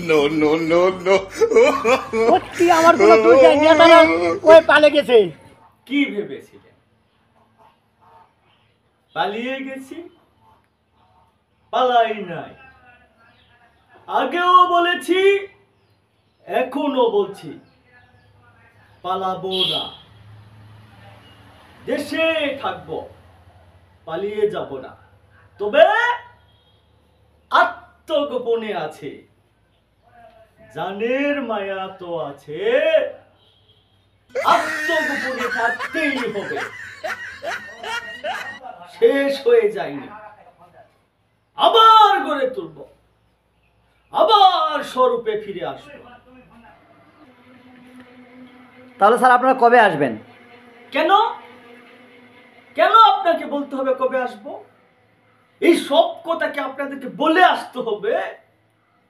No no no no সত্যি আমার কোনো দোষ নাই, নেতারা ওই পালে গেছে। কি ভেবেছিলেন পালিয়ে গেছি? পালাই নাই। আগেও বলেছি, এখনো বলছি, পালাবো না। দেশে থাকবো, পালিয়ে যাব না। তবে আত্মগোপনে আছে। জানের মায়া তো আছে, আত্মগোপনে থাকতেই হবে। শেষ হয়ে যায়নি, আবার গড়ে তুলব, আবার স্বরূপে ফিরে আসবো। তাহলে স্যার আপনারা কবে আসবেন? কেন কেন আপনাকে বলতে হবে কবে আসবো? এই সব কথাকে আপনাদেরকে বলে আসতে হবে?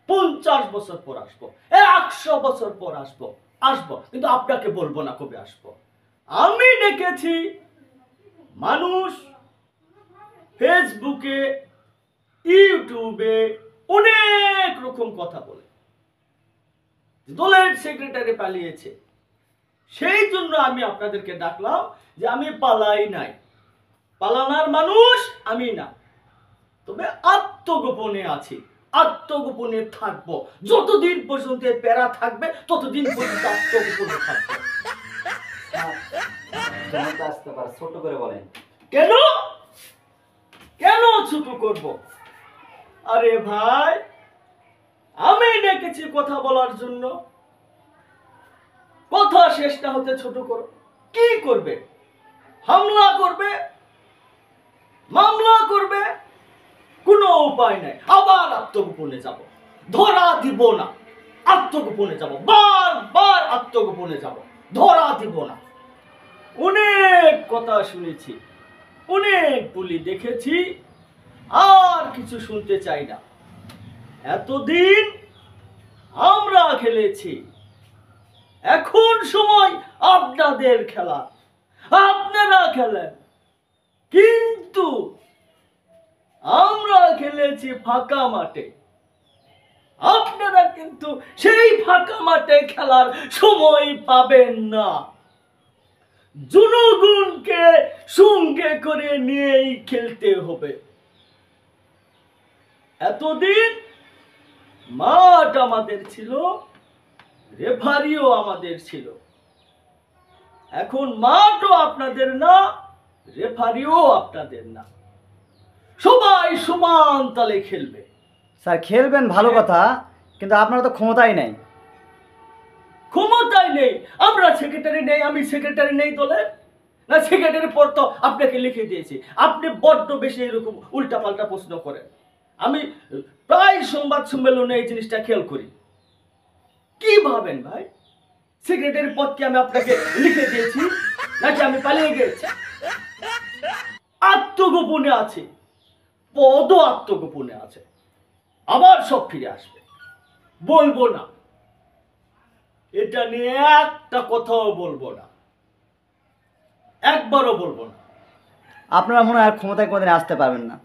50 বছর পর আসবো, 100 বছর পর আসবো, কিন্তু আপনাকে বলবো না কবে আসবো। আমি দেখেছি মানুষ ফেসবুকে, ইউটিউবে অনেক রকম কথা বলে, দলের সেক্রেটারি পালিয়েছে। সেই জন্য আমি আপনাদেরকে ডাকলাম যে আমি পালাই নাই, পালানোর মানুষ আমি না। তবে আত্মগোপনে আছি, আত্মগোপনে থাকবো। যতদিন পর্যন্ত প্যারা থাকবে ততদিন পর্যন্ত আত্মগোপনে থাকবো। ছোট করে বলেন। কেন কেন ছোট করব? আরে ভাই, আমি ডেকেছি কথা বলার জন্য। কথা শেষ না হতে ছোট করো। কি করবে? হামলা করবে, মামলা করবে, কোনো উপায় নাই। আবার আত্মগোপনে যাব, ধরা দিব না। আত্মগোপনে যাব, বারবার আত্মগোপনে যাব, ধরা দিব না। অনেক কথা শুনেছি, অনেক পুলি দেখেছি, আর কিছু শুনতে চাই না। এতদিন আমরা খেলেছি, এখন সময় আপনাদের খেলা। আপনারা খেলেন, কিন্তু আমরা খেলেছি ফাঁকা মাঠে। আপনারা কিন্তু সেই ফাঁকা মাঠে খেলার সময় পাবেন না। জনগণকে সঙ্গে করে নিয়েই খেলতে হবে। এতদিন মাঠ আমাদের ছিল, রেফারিও আমাদের ছিল। এখন মাঠও আপনাদের না, রেফারিও আপনাদের না। সবাই সমান তালে খেলবে। স্যার খেলবেন ভালো কথা, কিন্তু আপনারা তো ক্ষমতাই নাই। ক্ষমতাই নেই? আমরা সেক্রেটারি নেই, আমি সেক্রেটারি নেই দলের না? সেক্রেটারি পর তো আপনাকে লিখে দিয়েছি। আপনি বড্ড বেশি এরকম উল্টাপাল্টা প্রশ্ন করেন। আমি প্রায় সংবাদ সম্মেলনে এই জিনিসটা খেয়াল করি। কি ভাবেন ভাই, সেক্রেটারি পদ কি আমি আপনাকে লিখে দিয়েছি, নাকি আমি পালিয়ে গেছি? আত্মগোপনে আছে, পদও আত্মগোপনে আছে। আবার সব ফিরে আসবে, বলবো না। এটা নিয়ে একটা কথাও বলবো না, একবারও বলবো না। আপনারা মনে হয় আর ক্ষমতায় কোনোদিন আসতে পারবেন না।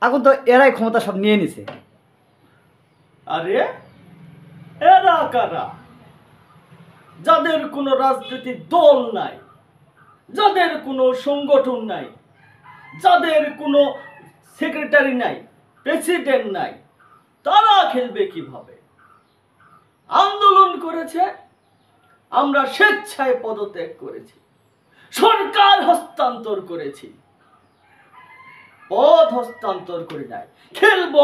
এখন তো এরাই ক্ষমতা সব নিয়ে নিছে। আরে এরা কারা? যাদের কোনো রাজনৈতিক দল নাই, যাদের কোনো সংগঠন নাই, যাদের কোনো সেক্রেটারি নাই, প্রেসিডেন্ট নাই, তারা খেলবে কিভাবে? আন্দোলন করেছে, আমরা স্বেচ্ছায় পদত্যাগ করেছি, সরকার হস্তান্তর করেছি, পদ হস্তান্তর করি নাই। খেলবো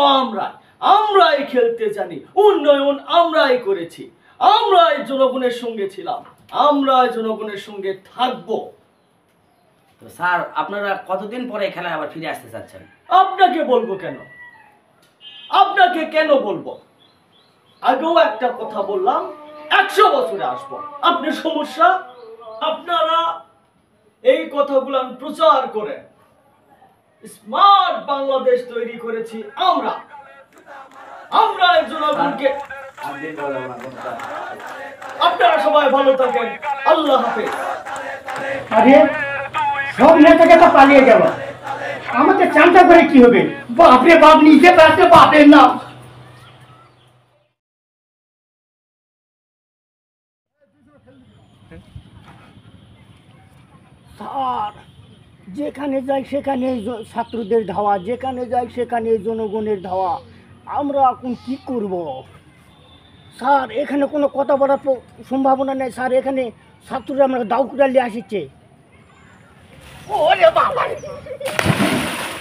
আমরাই খেলতে জানি। উন্নয়ন আমরাই করেছি, আমরাই জনগণের সঙ্গে ছিলাম, আমরাই জনগণের সঙ্গে থাকবো। তো স্যার আপনারা কতদিন পরে খেলায় আবার ফিরে আসতে চাচ্ছেন? আপনাকে বলবো কেন? আপনাকে কেন বলবো? আগেও একটা কথা বললাম, 100 বছরে আসবো। আপনার সমস্যা, আপনারা এই কথাগুলো প্রচার করে স্মার্ট বাংলাদেশ তৈরি করেছি আমরা। আমরা জনগণকে। আপনারা সবাই ভালো থাকেন, আল্লাহ হাফেজ। আরে সব নেতাকে তো পালিয়ে গেল, আমাকে চামচা করে কি হবে? বাপরে বাপ, নিজে বাঁচতে পারবেন না। স্যার যেখানে যাই সেখানে ছাত্রদের ধাওয়া, যেখানে যাই সেখানে জনগণের ধাওয়া, আমরা এখন কি করব? স্যার এখানে কোনো কথা বলার সম্ভাবনা নেই স্যার, এখানে ছাত্ররা আমরা দাউ কুড়ালি আসছে। ওরে বাবা,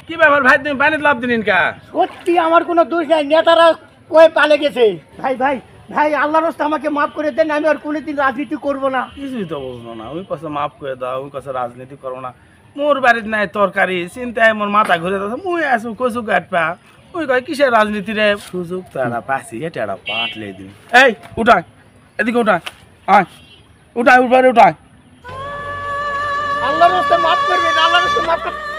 কি ব্যাপার ভাই, তুমি পানিতে লাভ দিলেন কা? সত্যি আমার কোনো দোষ নাই, নেতারা কয়ে পালে গেছে। ভাই ভাই ভাই, আল্লাহর রাস্তা আমাকে মাফ করে দেন, আমি আর কোনোদিন রাজনীতি করব না। কিছুই তো বুঝলো না। ওই কাছে মাফ করে দাও, ওই কাছে রাজনীতি করো না। মোর বাড়িতে নাই তরকারি, চিন্তায় মোর মাথা ঘুরে যাচ্ছে। মুই আসু কচু কাটপা, ওই কয় কিসের রাজনীতি রে? সুযোগ তারা পাচ্ছি, এটা একটা পাটলে দিন। এই উঠায়, এদিকে উঠায়, আয় উঠায়, উঠবারে উঠায়। আল্লাহর রাস্তা মাফ করবেন, আল্লাহর রাস্তা মাফ করবেন।